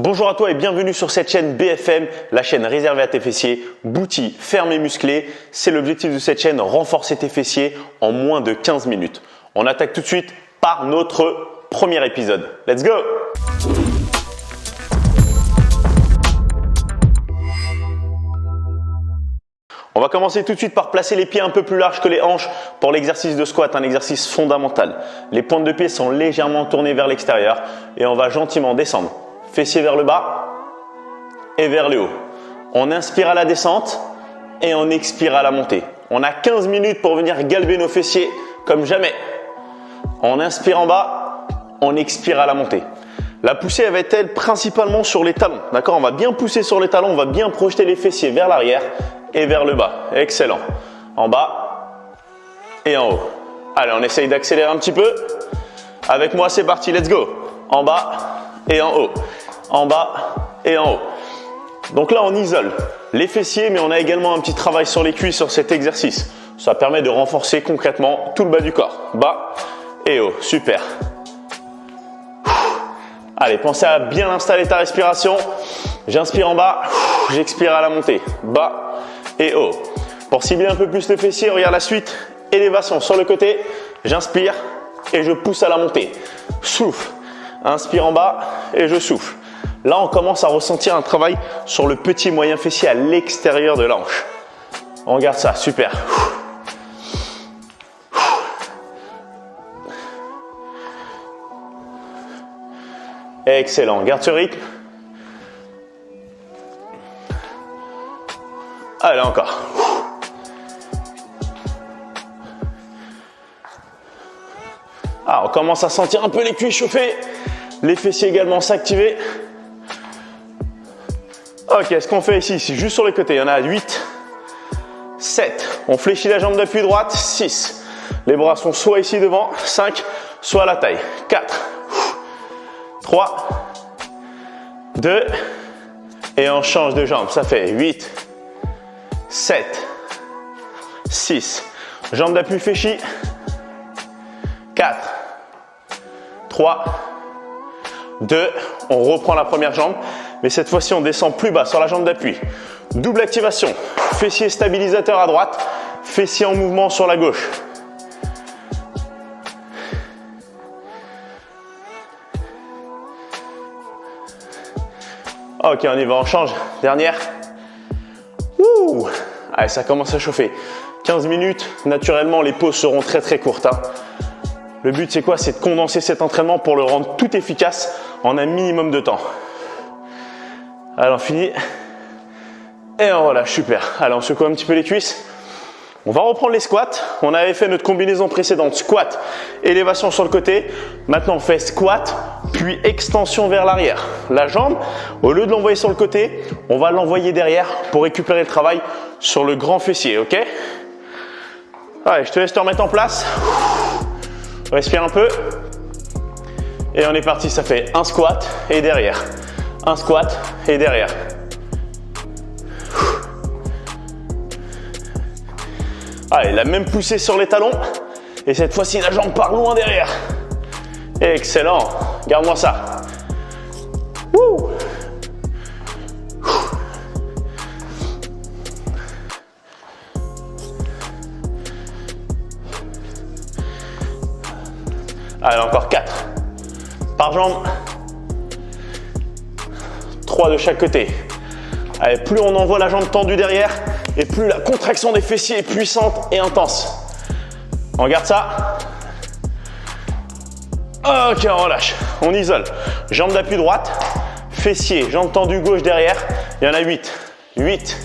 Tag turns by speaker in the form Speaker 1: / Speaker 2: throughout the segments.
Speaker 1: Bonjour à toi et bienvenue sur cette chaîne BFM, la chaîne réservée à tes fessiers, bouti, ferme et musclé. C'est l'objectif de cette chaîne, renforcer tes fessiers en moins de 15 minutes. On attaque tout de suite par notre premier épisode. Let's go! On va commencer tout de suite par placer les pieds un peu plus larges que les hanches pour l'exercice de squat, un exercice fondamental. Les pointes de pied sont légèrement tournées vers l'extérieur et on va gentiment descendre. Fessiers vers le bas et vers le haut. On inspire à la descente et on expire à la montée. On a 15 minutes pour venir galber nos fessiers comme jamais. On inspire en bas, on expire à la montée. La poussée elle va être principalement sur les talons. D'accord? On va bien pousser sur les talons, on va bien projeter les fessiers vers l'arrière et vers le bas. Excellent. En bas et en haut. Allez, on essaye d'accélérer un petit peu. Avec moi, c'est parti. Let's go. En bas et en haut. En bas et en haut. Donc là, on isole les fessiers, mais on a également un petit travail sur les cuisses sur cet exercice. Ça permet de renforcer concrètement tout le bas du corps. Bas et haut. Super. Allez, pensez à bien installer ta respiration. J'inspire en bas, j'expire à la montée. Bas et haut. Pour cibler un peu plus le fessier, regarde la suite. Élévation sur le côté. J'inspire et je pousse à la montée. Souffle. Inspire en bas et je souffle. Là, on commence à ressentir un travail sur le petit moyen fessier à l'extérieur de la hanche. On regarde ça, super. Excellent, garde ce rythme. Allez, encore. Ah, on commence à sentir un peu les cuisses chauffées, les fessiers également s'activer. Ok, ce qu'on fait ici, c'est juste sur les côtés. Il y en a 8, 7. On fléchit la jambe d'appui droite. 6. Les bras sont soit ici devant. 5. Soit à la taille. 4. 3. 2. Et on change de jambe. Ça fait 8, 7, 6. Jambe d'appui fléchie. 4, 3, 2. On reprend la première jambe. Mais cette fois-ci, on descend plus bas sur la jambe d'appui. Double activation. Fessier stabilisateur à droite. Fessier en mouvement sur la gauche. Ok, on y va, on change. Dernière. Ouh. Allez, ça commence à chauffer. 15 minutes. Naturellement, les pauses seront très courtes. Le but, c'est quoi? C'est de condenser cet entraînement pour le rendre tout efficace en un minimum de temps. Allez, on finit. Et on relâche, super. Allez, on secoue un petit peu les cuisses. On va reprendre les squats. On avait fait notre combinaison précédente. Squat, élévation sur le côté. Maintenant, on fait squat, puis extension vers l'arrière. La jambe, au lieu de l'envoyer sur le côté, on va l'envoyer derrière pour récupérer le travail sur le grand fessier, ok? Allez, je te laisse te remettre en place. Respire un peu. Et on est parti, ça fait un squat et derrière. Un squat et derrière. Allez, la même poussée sur les talons. Et cette fois-ci, la jambe part loin derrière. Excellent. Garde-moi ça. Wouh. Allez, encore 4. Par jambe. 3 de chaque côté. Allez, plus on envoie la jambe tendue derrière et plus la contraction des fessiers est puissante et intense. On garde ça. Ok, on relâche. On isole. Jambe d'appui droite, fessier, jambe tendue gauche derrière. Il y en a 8. 8,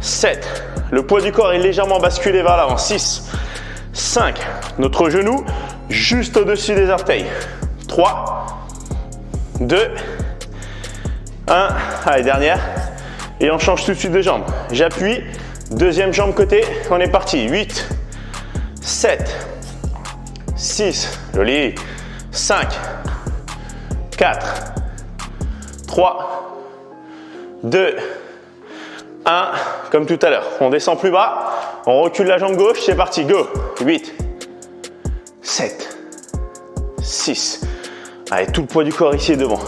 Speaker 1: 7. Le poids du corps est légèrement basculé vers l'avant. 6, 5. Notre genou juste au-dessus des orteils. 3, 2, 1. Allez, dernière. Et on change tout de suite de jambe. J'appuie. Deuxième jambe côté. On est parti. 8, 7, 6. Joli. 5, 4, 3, 2, 1. Comme tout à l'heure. On descend plus bas. On recule la jambe gauche. C'est parti. Go. 8, 7, 6. Allez, tout le poids du corps ici est devant.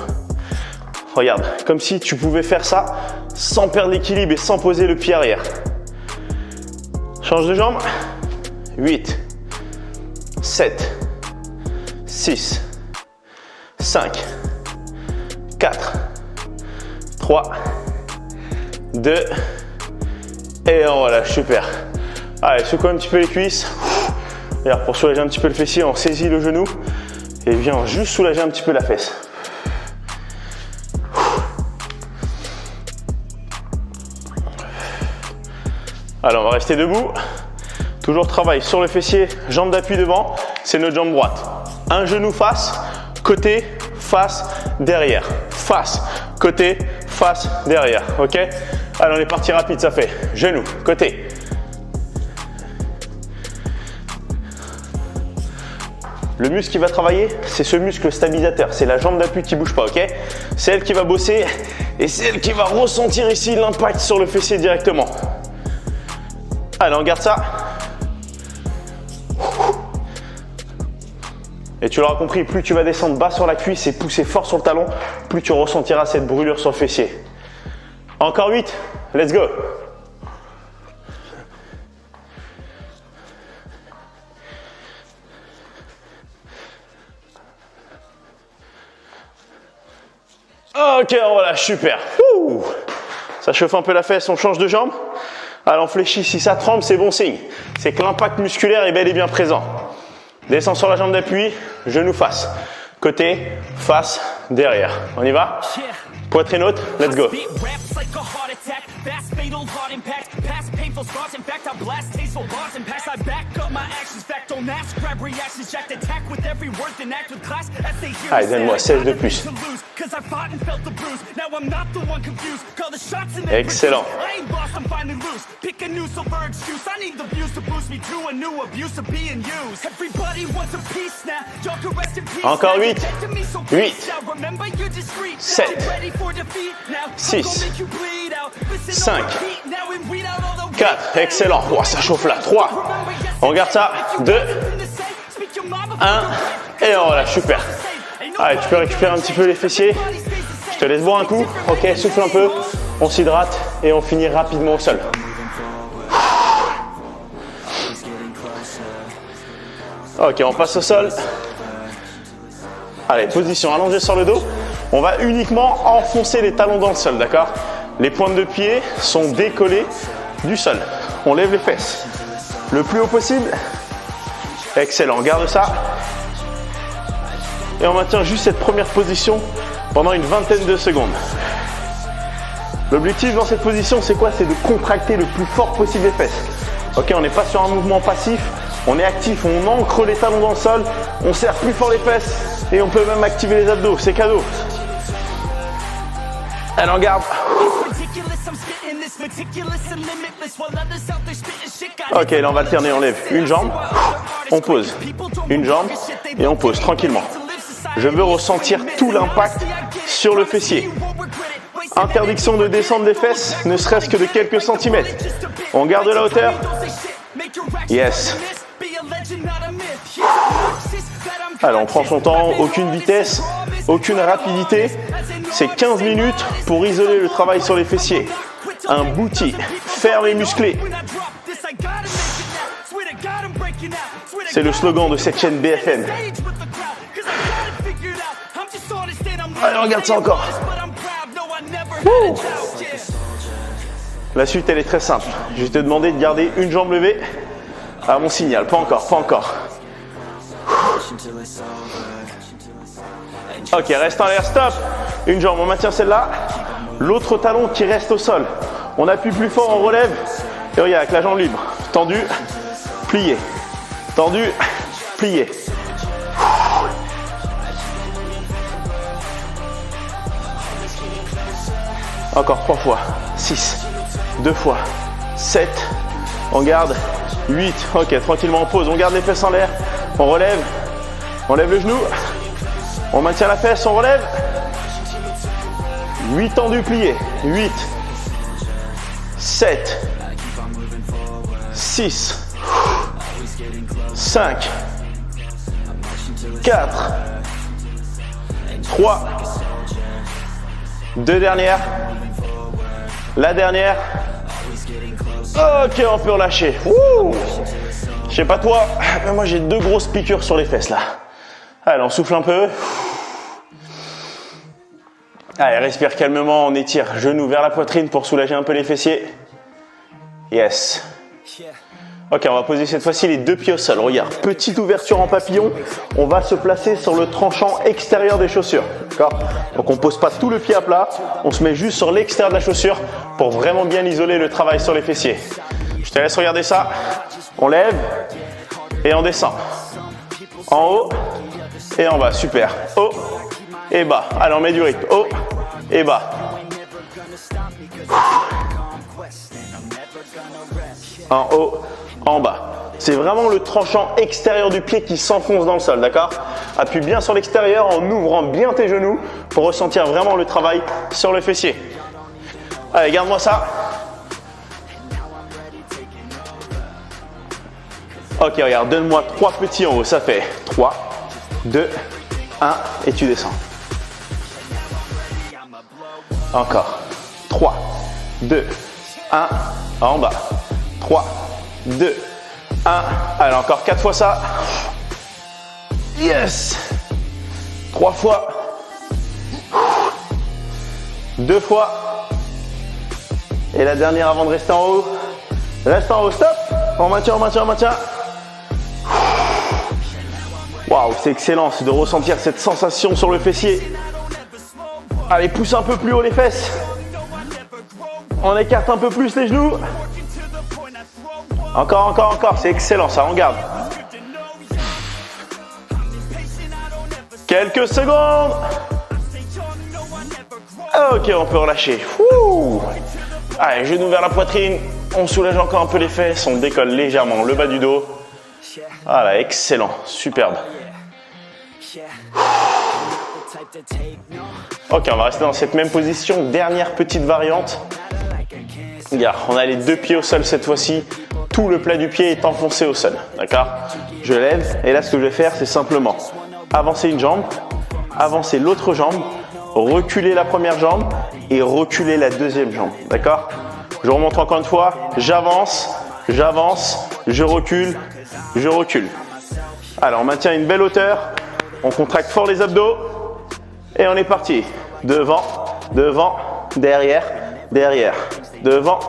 Speaker 1: Regarde, comme si tu pouvais faire ça sans perdre l'équilibre et sans poser le pied arrière. Change de jambe. 8, 7, 6, 5, 4, 3, 2, et on relâche, super. Allez, secoue un petit peu les cuisses. Regarde, pour soulager un petit peu le fessier, on saisit le genou et vient juste soulager un petit peu la fesse. Alors, on va rester debout. Toujours travail sur le fessier, jambe d'appui devant, c'est notre jambe droite. Un genou face, côté, face, derrière. Face, côté, face, derrière. Ok? Allez, on est parti rapide, ça fait genou, côté. Le muscle qui va travailler, c'est ce muscle stabilisateur. C'est la jambe d'appui qui ne bouge pas, ok? C'est elle qui va bosser et c'est elle qui va ressentir ici l'impact sur le fessier directement. Allez, on garde ça. Et tu l'auras compris, plus tu vas descendre bas sur la cuisse et pousser fort sur le talon, plus tu ressentiras cette brûlure sur le fessier. Encore 8, let's go. Ok, on relâche, super. Ouh. Ça chauffe un peu la fesse, on change de jambe. Allez, on fléchit, si ça tremble, c'est bon signe. C'est que l'impact musculaire est bel et bien présent. Descends sur la jambe d'appui, genou face. Côté, face, derrière. On y va? Poitrine haute, let's go. Allez, donne-moi 16 de plus. Excellent. Encore 8, 8, 7, 6, 5, 4, excellent. Oh, ça chauffe là. 3, on regarde ça. 2, 1, et on relâche, super. Allez, tu peux récupérer un petit peu les fessiers. Je te laisse boire un coup. Ok, souffle un peu. On s'hydrate et on finit rapidement au sol. Ok, on passe au sol. Allez, position allongée sur le dos. On va uniquement enfoncer les talons dans le sol, d'accord? Les pointes de pied sont décollées du sol. On lève les fesses le plus haut possible. Excellent, garde ça. Et on maintient juste cette première position pendant une vingtaine de secondes. L'objectif dans cette position, c'est quoi? C'est de contracter le plus fort possible les fesses. Ok, on n'est pas sur un mouvement passif, on est actif, on ancre les talons dans le sol, on serre plus fort les fesses et on peut même activer les abdos, c'est cadeau. Allez, on garde. Ok, là on va alterner, on lève une jambe, on pose, une jambe et on pose tranquillement. Je veux ressentir tout l'impact sur le fessier. Interdiction de descendre des fesses, ne serait-ce que de quelques centimètres. On garde la hauteur. Yes. Alors on prend son temps, aucune vitesse, aucune rapidité. C'est 15 minutes pour isoler le travail sur les fessiers. Un booty ferme et musclé. C'est le slogan de cette chaîne BFM. Allez, regarde ça encore. Wouh. La suite, elle est très simple. Je vais te demander de garder une jambe levée à mon signal. Pas encore, pas encore. Ok, reste en l'air, stop. Une jambe, on maintient celle-là. L'autre talon qui reste au sol. On appuie plus fort, on relève. Et regarde, avec la jambe libre. Tendu, plié. Tendu, plié. Encore 3 fois. 6. 2 fois. 7. On garde. 8. Ok, tranquillement on pose. On garde les fesses en l'air. On relève. On lève le genou. On maintient la fesse, on relève. 8 tendus pliés. 8. 7. 6. 5. 4. 3. 2 dernières. La dernière. Ok, on peut relâcher. Ouh. Je sais pas toi, mais moi j'ai 2 grosses piqûres sur les fesses là. Allez, on souffle un peu. Allez, respire calmement, on étire genoux vers la poitrine pour soulager un peu les fessiers. Yes. Ok, on va poser cette fois-ci les 2 pieds au sol. Regarde, petite ouverture en papillon. On va se placer sur le tranchant extérieur des chaussures. D'accord? Donc on pose pas tout le pied à plat. On se met juste sur l'extérieur de la chaussure pour vraiment bien isoler le travail sur les fessiers. Je te laisse regarder ça. On lève et on descend. En haut et en bas. Super. Haut et bas. Allez, on met du rythme. Haut et bas. En haut, en bas. C'est vraiment le tranchant extérieur du pied qui s'enfonce dans le sol, d'accord? Appuie bien sur l'extérieur en ouvrant bien tes genoux pour ressentir vraiment le travail sur le fessier. Allez, garde-moi ça. Ok, regarde, donne-moi 3 petits en haut. Ça fait 3, 2, 1 et tu descends. Encore. 3, 2, 1, en bas. 3, 2, 1. Allez, encore 4 fois ça. Yes. 3 fois. 2 fois. Et la dernière avant de rester en haut. Reste en haut, stop. On maintient, on maintient, on maintient. Waouh, c'est excellent de ressentir cette sensation sur le fessier. Allez, pousse un peu plus haut les fesses. On écarte un peu plus les genoux. Encore, encore, encore. C'est excellent, ça, on garde. Quelques secondes. Ok, on peut relâcher. Ouh. Allez, genoux vers la poitrine. On soulage encore un peu les fesses. On décolle légèrement le bas du dos. Voilà, excellent. Superbe. Ok, on va rester dans cette même position. Dernière petite variante. Regarde, on a les 2 pieds au sol cette fois-ci. Tout le plat du pied est enfoncé au sol. D'accord? Je lève et là, ce que je vais faire, c'est simplement avancer une jambe, avancer l'autre jambe, reculer la première jambe et reculer la deuxième jambe. D'accord? Je remonte encore une fois. J'avance, j'avance, je recule, je recule. Alors, on maintient une belle hauteur. On contracte fort les abdos. Et on est parti. Devant, devant, derrière, derrière. Devant,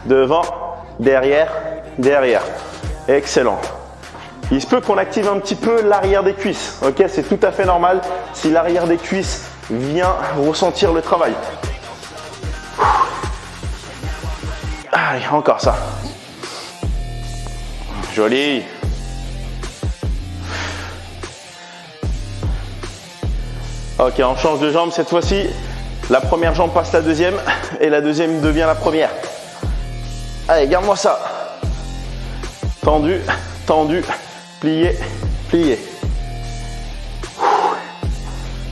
Speaker 1: devant, derrière, derrière. Excellent. Il se peut qu'on active un petit peu l'arrière des cuisses. Ok, c'est tout à fait normal si l'arrière des cuisses vient ressentir le travail. Allez, encore ça. Joli. Ok, on change de jambe cette fois-ci. La première jambe passe la deuxième et la deuxième devient la première. Allez, garde-moi ça. Tendu, tendu, plié, plié.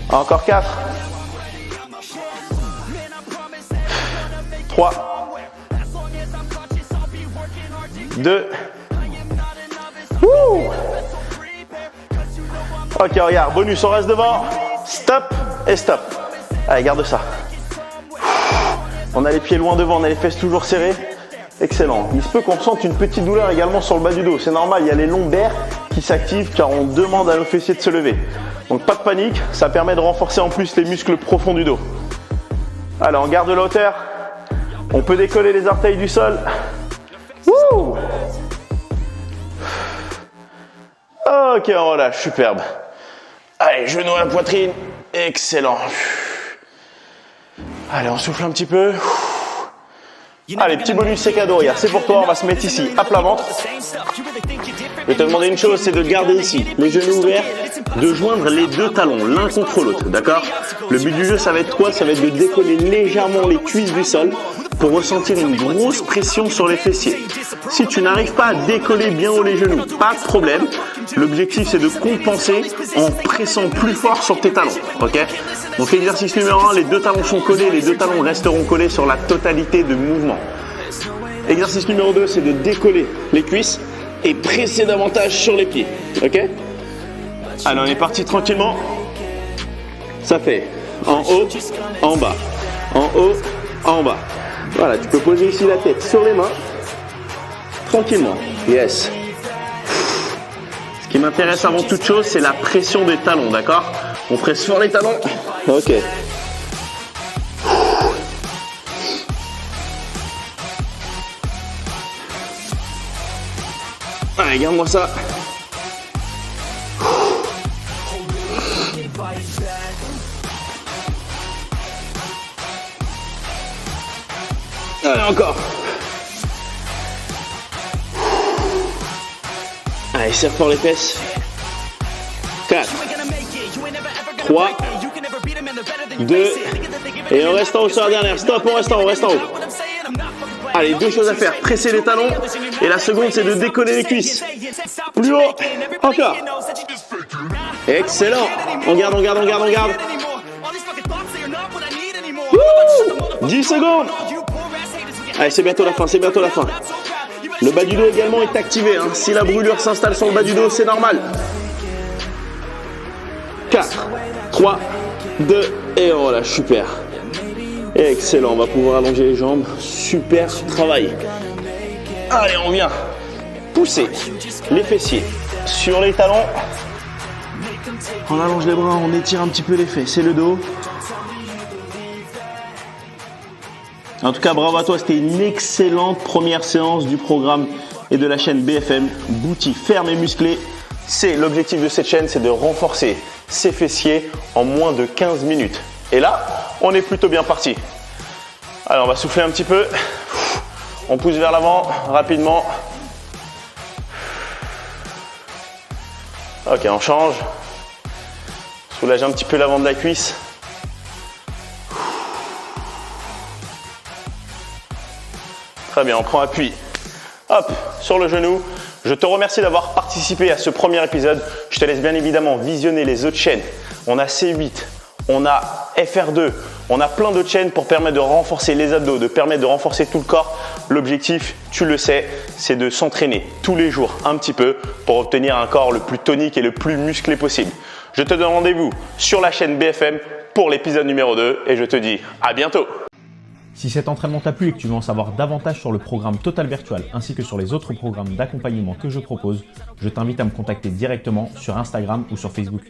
Speaker 1: Encore 4. 3. 2. Ok, regarde, bonus, on reste devant. Stop et stop. Allez, garde ça. On a les pieds loin devant, on a les fesses toujours serrées. Excellent. Il se peut qu'on ressente une petite douleur également sur le bas du dos. C'est normal, il y a les lombaires qui s'activent car on demande à nos fessiers de se lever. Donc pas de panique, ça permet de renforcer en plus les muscles profonds du dos. Alors, on garde la hauteur. On peut décoller les orteils du sol. Wouh! Ok, on relâche, superbe. Allez, genou à la poitrine. Excellent. Allez, on souffle un petit peu. Allez, petit bonus, c'est cadeau. Regarde, c'est pour toi. On va se mettre ici, à plat ventre. Je vais te demander une chose, c'est de garder ici les genoux ouverts, de joindre les 2 talons l'un contre l'autre, d'accord? Le but du jeu, ça va être quoi? Ça va être de décoller légèrement les cuisses du sol pour ressentir une grosse pression sur les fessiers. Si tu n'arrives pas à décoller bien haut les genoux, pas de problème. L'objectif, c'est de compenser en pressant plus fort sur tes talons, ok? Donc, exercice numéro 1, les 2 talons sont collés, les 2 talons resteront collés sur la totalité de mouvement. Exercice numéro 2, c'est de décoller les cuisses et presser davantage sur les pieds, ok? Alors, on est parti tranquillement. Ça fait en haut, en bas, en haut, en bas. Voilà, tu peux poser ici la tête sur les mains, tranquillement. Yes. Ce qui m'intéresse avant toute chose, c'est la pression des talons, d'accord? On presse fort les talons. Ok. Allez, garde-moi ça. Allez, encore. Allez, serre fort les fesses. 4, 3, 2, et on reste en haut sur la dernière. Stop, on reste en haut, Allez, 2 choses à faire. Presser les talons. Et la seconde, c'est de décoller les cuisses. Plus haut. Encore. Excellent. On garde. Wouh, 10 secondes. Allez, c'est bientôt la fin. Le bas du dos également est activé. Si la brûlure s'installe sur le bas du dos, c'est normal. 4, 3, 2, et on relâche. Super. Excellent, on va pouvoir allonger les jambes. Super travail. Allez, on vient pousser les fessiers sur les talons. On allonge les bras, on étire un petit peu les fesses et le dos. En tout cas, bravo à toi, c'était une excellente première séance du programme et de la chaîne BFM. Booty ferme et musclé. C'est l'objectif de cette chaîne, c'est de renforcer ses fessiers en moins de 15 minutes. Et là, on est plutôt bien parti. Alors, on va souffler un petit peu. On pousse vers l'avant rapidement. Ok, on change. Soulage un petit peu l'avant de la cuisse. Très bien, on prend appui. Hop, sur le genou. Je te remercie d'avoir participé à ce premier épisode. Je te laisse bien évidemment visionner les autres chaînes. On a C8, on a FR2, on a plein d'autres chaînes pour permettre de renforcer les abdos, de permettre de renforcer tout le corps. L'objectif, tu le sais, c'est de s'entraîner tous les jours un petit peu pour obtenir un corps le plus tonique et le plus musclé possible. Je te donne rendez-vous sur la chaîne BFM pour l'épisode numéro 2 et je te dis à bientôt.
Speaker 2: Si cet entraînement t'a plu et que tu veux en savoir davantage sur le programme Total Virtual ainsi que sur les autres programmes d'accompagnement que je propose, je t'invite à me contacter directement sur Instagram ou sur Facebook.